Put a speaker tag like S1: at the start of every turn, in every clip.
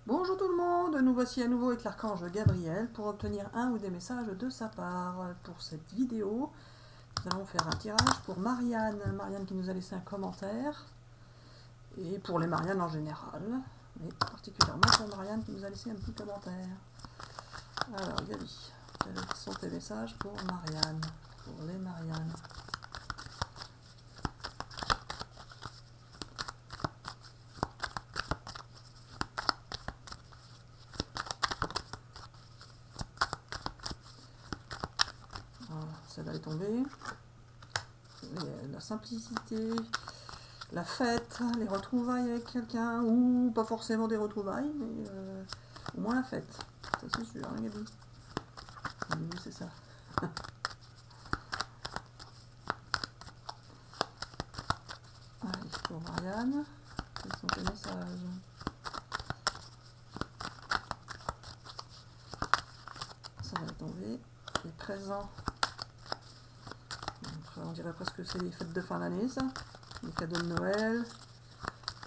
S1: Bonjour tout le monde, nous voici à nouveau avec l'archange Gabriel pour obtenir un ou des messages de sa part. Pour cette vidéo, nous allons faire un tirage pour Marianne. Marianne qui nous a laissé un commentaire. Et pour les Mariannes en général. Mais particulièrement pour Marianne qui nous a laissé un petit commentaire. Alors Gabi, quels sont tes messages pour Marianne? Pour les Mariannes. Celle-là est tombée. La simplicité, la fête, les retrouvailles avec quelqu'un, ou pas forcément des retrouvailles, mais au moins la fête. Ça c'est sûr, hein, Gabi? Oui, c'est ça. Allez, pour Marianne, quels sont tes messages? Ça va tomber. Les présents. On dirait presque que c'est les fêtes de fin d'année, ça. Les cadeaux de Noël.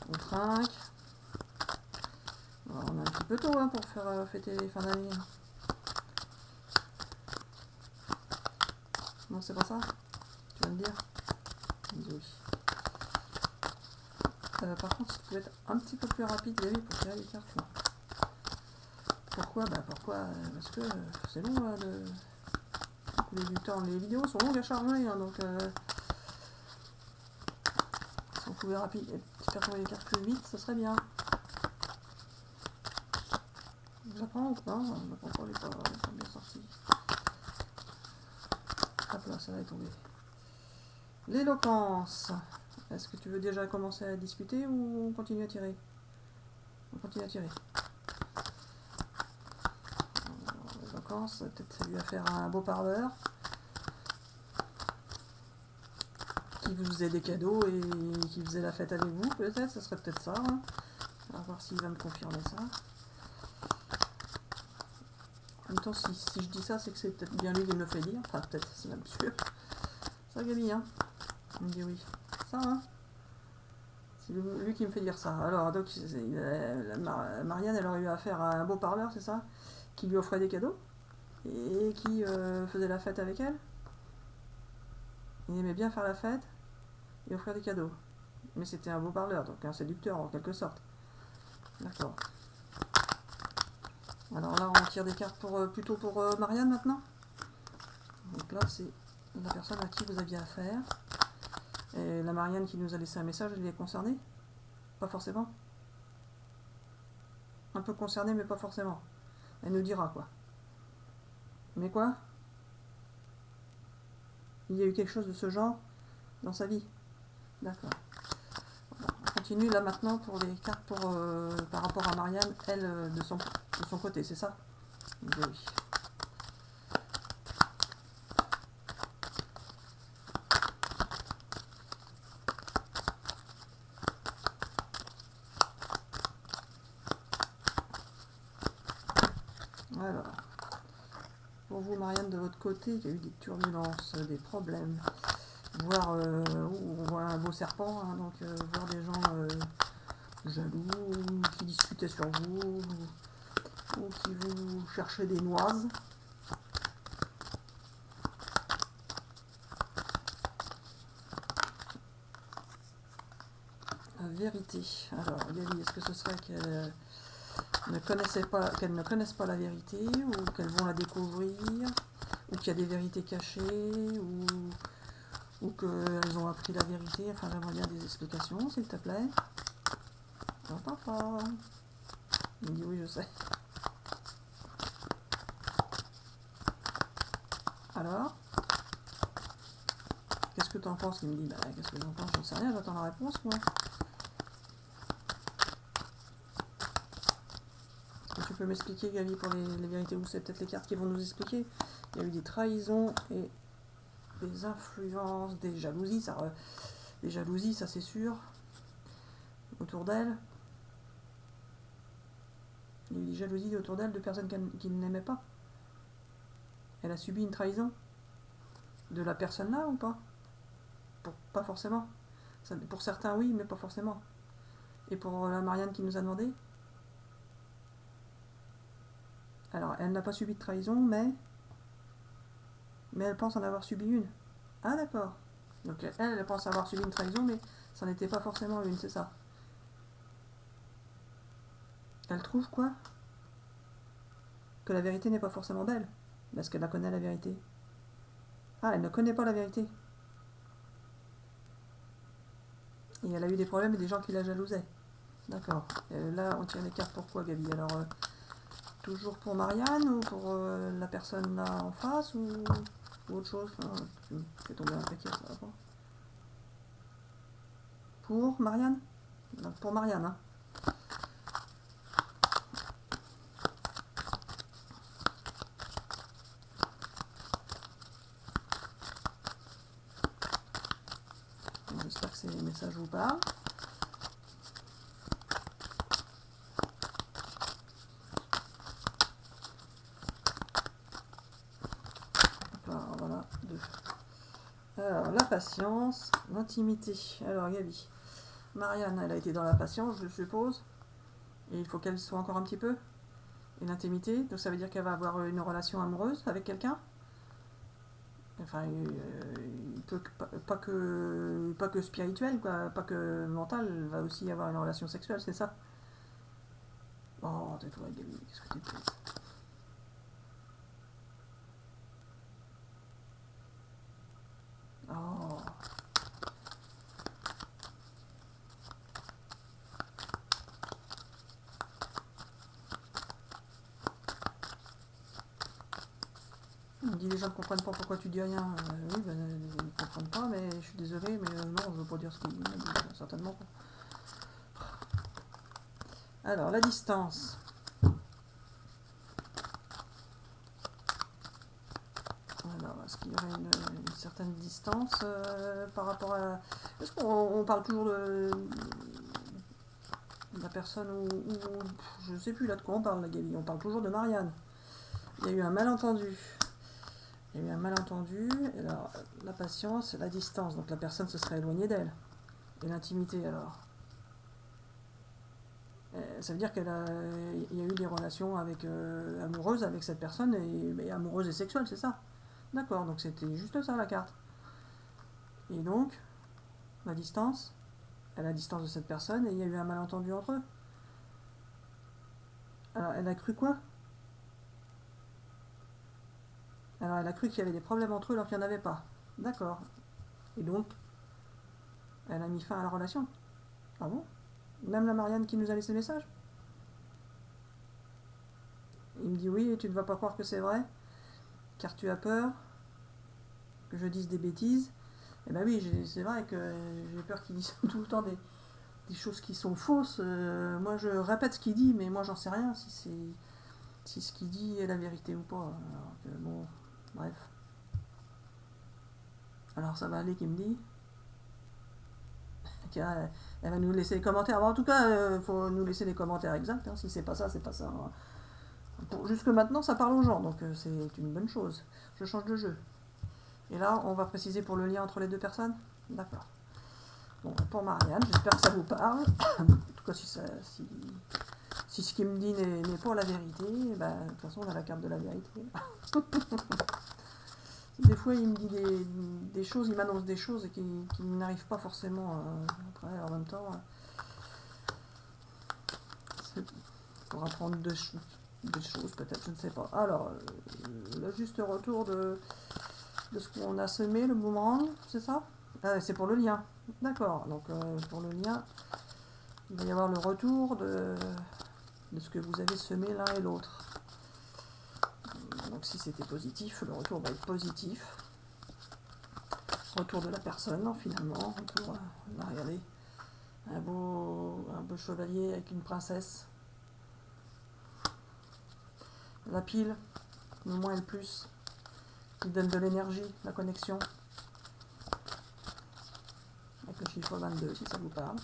S1: On trinque. Alors, on a un petit peu tôt hein, pour faire fêter les fins d'année. Non, c'est pas ça? Tu vas me dire? Oui. Par contre, si tu peux être un petit peu plus rapide, Gabi, pour tirer les cartes. Là. Pourquoi? Pourquoi? Parce que c'est long là, de couler du temps. Les vidéos sont longues à charger, hein, donc si on pouvait faire tomber les cartes plus vite, ça serait bien. J'apprends ou pas? J'apprends pas, elle est pas bien sortie. Hop là, ça va tomber. L'éloquence. Est-ce que tu veux déjà commencer à discuter ou on continue à tirer? On continue à tirer. L'éloquence, peut-être ça lui va faire un beau parleur qui vous faisait des cadeaux et qui faisait la fête avec vous, peut-être, ça serait peut-être ça. Hein. On va voir s'il va me confirmer ça. En même temps, si je dis ça, c'est que c'est peut-être bien lui qui me le fait dire. Enfin, peut-être, c'est même sûr. Ça, Gabi, hein? Il me dit oui. Ça, hein? C'est lui qui me fait dire ça. Alors, donc, Marianne, elle aurait eu affaire à un beau parleur, c'est ça? Qui lui offrait des cadeaux et qui faisait la fête avec elle. Il aimait bien faire la fête et offrir des cadeaux. Mais c'était un beau parleur, donc un séducteur en quelque sorte. D'accord. Alors là, on tire des cartes plutôt pour Marianne maintenant. Donc là, c'est la personne à qui vous aviez affaire. Et la Marianne qui nous a laissé un message, elle est concernée? Pas forcément. Un peu concernée, mais pas forcément. Elle nous dira quoi. Mais quoi? Il y a eu quelque chose de ce genre dans sa vie? D'accord. On continue là maintenant pour les cartes par rapport à Marianne, elle, de son côté, c'est ça? Oui. Alors, pour vous, Marianne, de votre côté, il y a eu des turbulences, des problèmes, voire on voit un beau serpent, hein, donc voir des gens jaloux, qui discutaient sur vous, ou qui vous cherchaient des noises. Vérité. Alors, Gabi, est-ce que ce serait qu'elle ne connaissent pas la vérité, ou qu'elles vont la découvrir, ou qu'il y a des vérités cachées, ou qu'elles ont appris la vérité? Enfin, j'aimerais bien des explications, s'il te plaît. J'entends pas. Il me dit oui, je sais. Alors, qu'est-ce que tu en penses? Il me dit, qu'est-ce que j'en pense? J'en sais rien, j'attends la réponse, moi. Tu peux m'expliquer, Gabi, pour les vérités, ou c'est peut-être les cartes qui vont nous expliquer? Il y a eu des trahisons et des influences, des jalousies, ça c'est sûr, autour d'elle. Il y a eu des jalousies autour d'elle de personnes qui ne l'aimaient pas. Elle a subi une trahison de la personne là ou pas? Pas forcément. Pour certains oui, mais pas forcément. Et pour la Marianne qui nous a demandé? Alors, elle n'a pas subi de trahison, mais elle pense en avoir subi une. Ah, d'accord. Donc, elle pense avoir subi une trahison, mais ça n'était pas forcément une, c'est ça. Elle trouve quoi? Que la vérité n'est pas forcément belle. Parce qu'elle la connaît, la vérité. Ah, elle ne connaît pas la vérité. Et elle a eu des problèmes et des gens qui la jalousaient. D'accord. Là, on tire les cartes pour quoi, Gabi? Alors, toujours pour Marianne ou pour la personne là en face ou autre chose? Tu fais tomber un paquet, ça va pas. Pour Marianne? Donc, pour Marianne, hein. J'espère que ces messages vous parlent. Alors, voilà, 2. Alors, la patience, l'intimité. Alors, Gabi. Marianne, elle a été dans la patience, je suppose. Et il faut qu'elle soit encore un petit peu. Et l'intimité, donc ça veut dire qu'elle va avoir une relation amoureuse avec quelqu'un. Enfin, pas que spirituelle, quoi, pas que mentale, elle va aussi avoir une relation sexuelle, c'est ça? Oh, tais-toi, Gabi, qu'est-ce que tu fais? Oh. On me dit les gens ne comprennent pas pourquoi tu dis rien. Oui, ben, ils ne comprennent pas, mais je suis désolée, mais non, je veux pas dire ce qu'ils disent, certainement pas. Alors, la distance. Alors, est-ce qu'il y aurait une certaine distance par rapport à... Est-ce qu'on parle toujours de la personne où... Je sais plus là de quoi on parle, la Gabi. On parle toujours de Marianne. Il y a eu un malentendu. Il y a eu un malentendu. Alors, la patience, la distance. Donc la personne se serait éloignée d'elle. Et l'intimité, alors. Ça veut dire qu'il y a eu des relations amoureuses avec cette personne, et amoureuses et sexuelles, c'est ça? D'accord, donc c'était juste ça la carte. Et donc, la distance, à la distance de cette personne, et il y a eu un malentendu entre eux. Alors, elle a cru quoi? Alors, elle a cru qu'il y avait des problèmes entre eux alors qu'il n'y en avait pas. D'accord. Et donc, elle a mis fin à la relation. Ah bon? Même la Marianne qui nous a laissé le message? Il me dit oui, et tu ne vas pas croire que c'est vrai, car tu as peur que je dise des bêtises. Eh ben oui, c'est vrai que j'ai peur qu'il dise tout le temps des choses qui sont fausses. Moi, je répète ce qu'il dit, mais moi, j'en sais rien si ce qu'il dit est la vérité ou pas. Alors que, bon, bref. Alors, ça va aller, qui me dit. Elle va nous laisser les commentaires. Alors, en tout cas, il faut nous laisser les commentaires exacts. Hein. Si c'est pas ça, c'est pas ça. Jusque maintenant, ça parle aux gens, donc c'est une bonne chose. Je change de jeu. Et là, on va préciser pour le lien entre les deux personnes. D'accord. Bon, pour Marianne, j'espère que ça vous parle. En tout cas, si ce qu'il me dit n'est pas la vérité, ben, de toute façon, on a la carte de la vérité. Des fois, il me dit des choses, il m'annonce des choses et qui n'arrivent pas forcément. Après, en même temps, c'est pour apprendre des choses, peut-être, je ne sais pas. Alors, le juste retour de ce qu'on a semé, le boomerang, c'est ça? C'est pour le lien. D'accord, donc pour le lien, il va y avoir le retour de ce que vous avez semé l'un et l'autre. Donc si c'était positif, le retour va être positif. Retour de la personne, finalement. Retour, là, regardez, un beau chevalier avec une princesse. La pile, le moins et le plus, qui donne de l'énergie, la connexion. Avec le chiffre 22, si ça vous parle.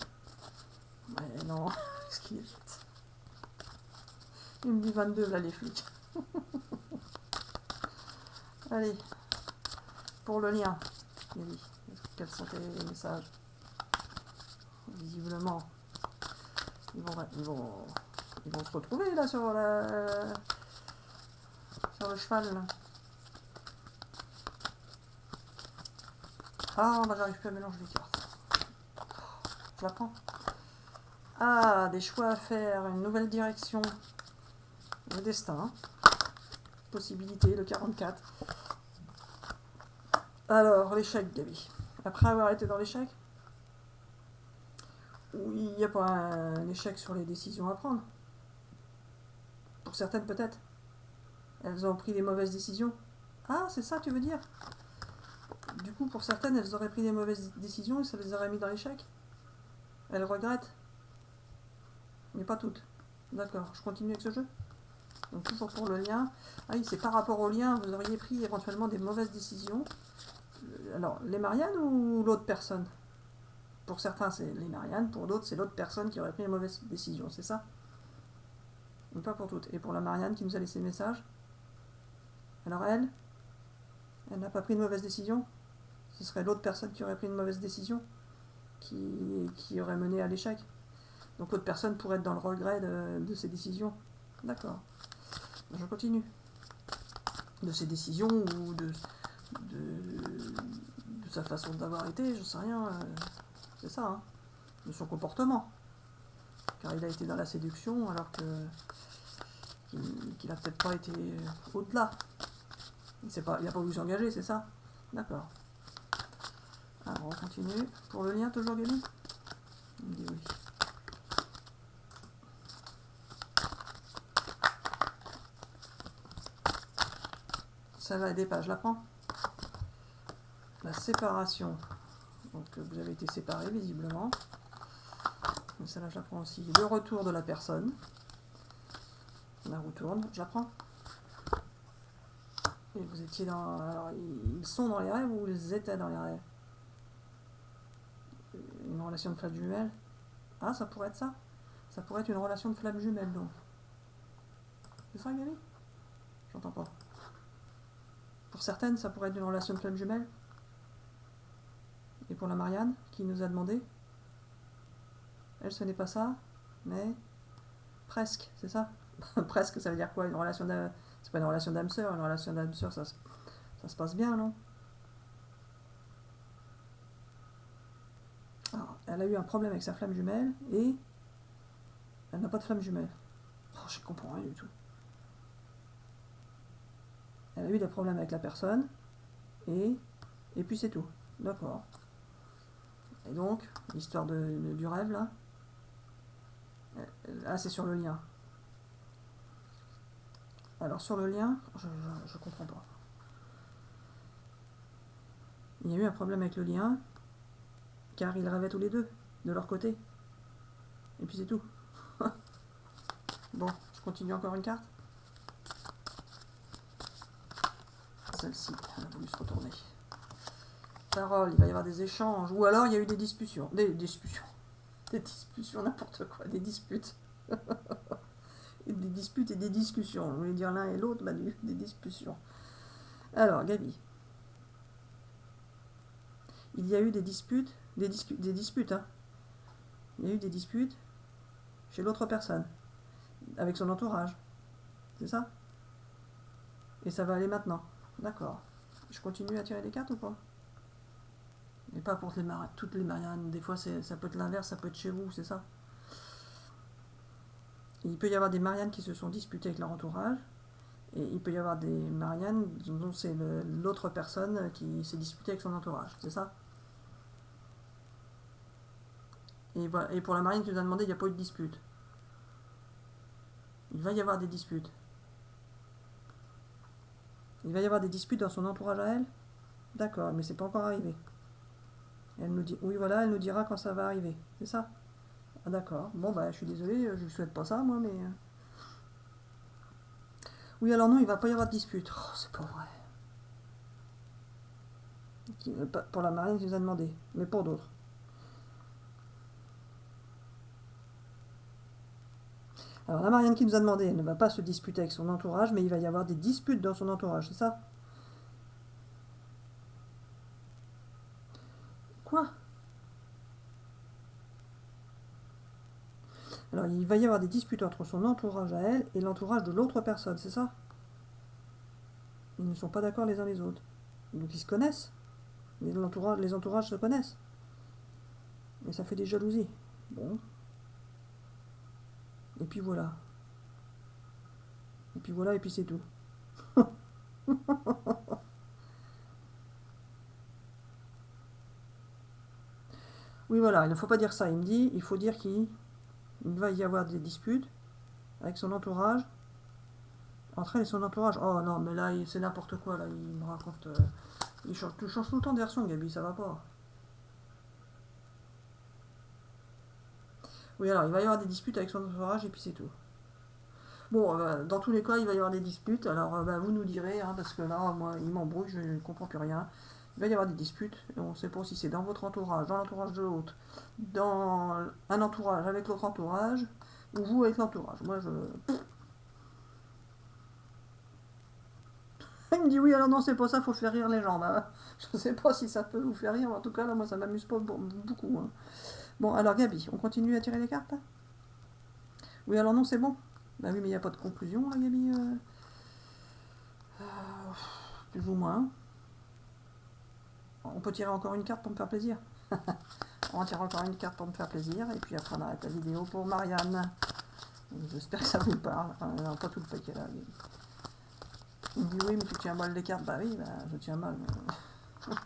S1: Ouais, non, qu'est-ce qu'il est vite. Il me dit 22, là, les flics. Allez, pour le lien, quels sont tes messages? Visiblement, ils vont se retrouver là sur Sur le cheval, là. Ah, bah j'arrive plus à mélanger les cartes. Je la prends. Ah, des choix à faire, une nouvelle direction. Le destin. Possibilité, le 44. Alors, l'échec, Gabi. Après avoir été dans l'échec, il n'y a pas un échec sur les décisions à prendre. Pour certaines, peut-être. Elles ont pris des mauvaises décisions. Ah, c'est ça, tu veux dire? Du coup, pour certaines, elles auraient pris des mauvaises décisions et ça les aurait mis dans l'échec. Elles regrettent. Mais pas toutes. D'accord, je continue avec ce jeu. Donc toujours pour le lien. Ah oui, c'est par rapport au lien, vous auriez pris éventuellement des mauvaises décisions. Alors, les Marianne ou l'autre personne? Pour certains, c'est les Marianne, pour d'autres, c'est l'autre personne qui aurait pris une mauvaise décision, c'est ça? Mais pas pour toutes. Et pour la Marianne qui nous a laissé le message, alors elle n'a pas pris de mauvaise décision? Ce serait l'autre personne qui aurait pris une mauvaise décision qui aurait mené à l'échec. Donc l'autre personne pourrait être dans le regret de ses décisions. D'accord. Je continue. De ses décisions ou de sa façon d'avoir été, je sais rien. C'est ça, hein. De son comportement. Car il a été dans la séduction alors qu'il a peut-être pas été au-delà. Il n'a pas voulu s'engager, c'est ça? D'accord. Alors on continue. Pour le lien, toujours Gabi? Il me dit oui. Ça va aider pas, je la prends. La séparation. Donc vous avez été séparés visiblement. Mais celle-là je la prends aussi. Le retour de la personne. On la retourne, je la prends. Et vous étiez dans... Alors ils sont dans les rêves ou ils étaient dans les rêves? Une relation de flamme jumelle. Ah, ça pourrait être ça. Ça pourrait être une relation de flamme jumelle donc. C'est ça Gabi? J'entends pas. Pour certaines, ça pourrait être une relation de flamme jumelle. Et pour la Marianne, qui nous a demandé, elle, ce n'est pas ça, mais presque, c'est ça? Presque, ça veut dire quoi? Une relation d'âme... C'est pas une relation d'âme-sœur, une relation d'âme-sœur, ça se passe bien, non? Alors, elle a eu un problème avec sa flamme jumelle, et elle n'a pas de flamme jumelle. Oh, je comprends rien du tout. Elle a eu des problèmes avec la personne, et puis c'est tout. D'accord. Et donc, l'histoire du rêve, là, c'est sur le lien. Alors, sur le lien, je comprends pas. Il y a eu un problème avec le lien, car ils rêvaient tous les deux, de leur côté. Et puis c'est tout. Bon, je continue encore une carte. Celle-ci, elle a voulu se retourner. Parole, il va y avoir des échanges, ou alors il y a eu des discussions. Des discussions, n'importe quoi, des disputes. Des disputes et des discussions. Je voulais dire l'un et l'autre, bah, des discussions. Alors, Gabi. Il y a eu des disputes, des disputes, hein. Il y a eu des disputes chez l'autre personne, avec son entourage. C'est ça? Et ça va aller maintenant. D'accord. Je continue à tirer des cartes ou pas? Et pas pour toutes les Marianne. Des fois, ça peut être l'inverse, ça peut être chez vous, c'est ça? Il peut y avoir des Marianne qui se sont disputées avec leur entourage. Et il peut y avoir des Marianne dont c'est l'autre personne qui s'est disputée avec son entourage. C'est ça? Et voilà. Et pour la Marianne qui nous a demandé, il n'y a pas eu de dispute. Il va y avoir des disputes. Il va y avoir des disputes dans son entourage à elle? D'accord, mais c'est pas encore arrivé. Elle nous dit, oui voilà, elle nous dira quand ça va arriver. C'est ça? Ah d'accord. Bon bah je suis désolée, je ne souhaite pas ça moi, mais... Oui alors non, il va pas y avoir de dispute. Oh, c'est pas vrai. Pour la Marianne qui nous a demandé, mais pour d'autres. Alors la Marianne qui nous a demandé, elle ne va pas se disputer avec son entourage, mais il va y avoir des disputes dans son entourage, c'est ça? Quoi? Alors il va y avoir des disputes entre son entourage à elle et l'entourage de l'autre personne, c'est ça? Ils ne sont pas d'accord les uns les autres. Donc ils se connaissent. Les entourages se connaissent. Et ça fait des jalousies. Bon. Et puis voilà. Et puis voilà, et puis c'est tout. Oui, voilà, il ne faut pas dire ça. Il me dit, il faut dire qu'il va y avoir des disputes avec son entourage. Entre elle et son entourage. Oh non, mais là, c'est n'importe quoi. Là, il me raconte... tu changes tout le temps de version, Gabi, ça va pas. Oui, alors, il va y avoir des disputes avec son entourage, et puis c'est tout. Bon, dans tous les cas, il va y avoir des disputes. Alors, vous nous direz, hein, parce que là, moi, il m'embrouille, je ne comprends plus rien. Il va y avoir des disputes. Et on ne sait pas si c'est dans votre entourage, dans l'entourage de l'autre, dans un entourage avec l'autre entourage, ou vous avec l'entourage. Moi, je... Il me dit oui, alors non, c'est pas ça, faut faire rire les gens. Bah, je sais pas si ça peut vous faire rire, en tout cas, là, moi, ça m'amuse pas beaucoup. Hein. Bon, alors, Gabi, on continue à tirer les cartes là. Oui, alors non, c'est bon. Bah oui, mais il n'y a pas de conclusion, là, Gabi. Plus ou moins. On peut tirer encore une carte pour me faire plaisir. On va tirer encore une carte pour me faire plaisir. Et puis après, on arrête la vidéo pour Marianne. J'espère que ça vous parle. Enfin, non, pas tout le paquet là. Il me dit oui, mais tu tiens mal les cartes. Bah oui, je tiens mal.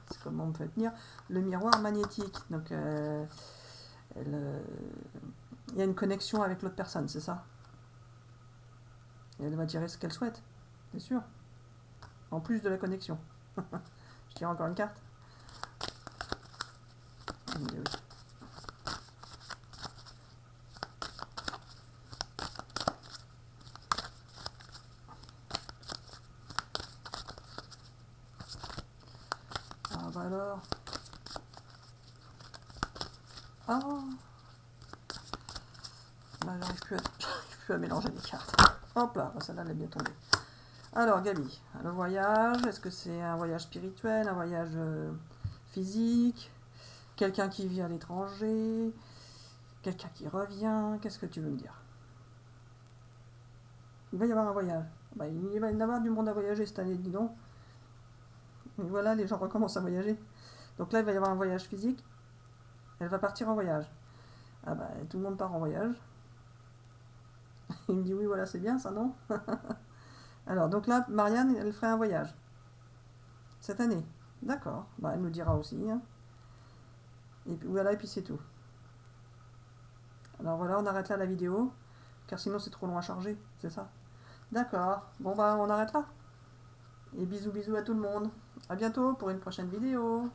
S1: C'est comment on me fait tenir. Le miroir magnétique. Donc, il y a une connexion avec l'autre personne, c'est ça? Et elle va tirer ce qu'elle souhaite, c'est sûr. En plus de la connexion. Je tire encore une carte. Il me dit oui. Ah bah alors. Ah. Bah, j'arrive plus à mélanger les cartes. Hop là, celle-là elle est bien tombée. Alors Gabi, le voyage, est-ce que c'est un voyage spirituel, un voyage physique, quelqu'un qui vit à l'étranger, quelqu'un qui revient, qu'est-ce que tu veux me dire? Il va y avoir un voyage. Bah, il va y avoir du monde à voyager cette année, dis donc. Et voilà, les gens recommencent à voyager. Donc là, il va y avoir un voyage physique. Elle va partir en voyage. Ah bah, tout le monde part en voyage. Il me dit oui, voilà, c'est bien ça, non? Alors, donc là, Marianne, elle ferait un voyage. Cette année. D'accord. Bah, elle nous dira aussi. Hein. Et puis voilà, et puis c'est tout. Alors voilà, on arrête là la vidéo. Car sinon, c'est trop long à charger. C'est ça? D'accord. Bon, bah, on arrête là. Et bisous, bisous à tout le monde. À bientôt pour une prochaine vidéo.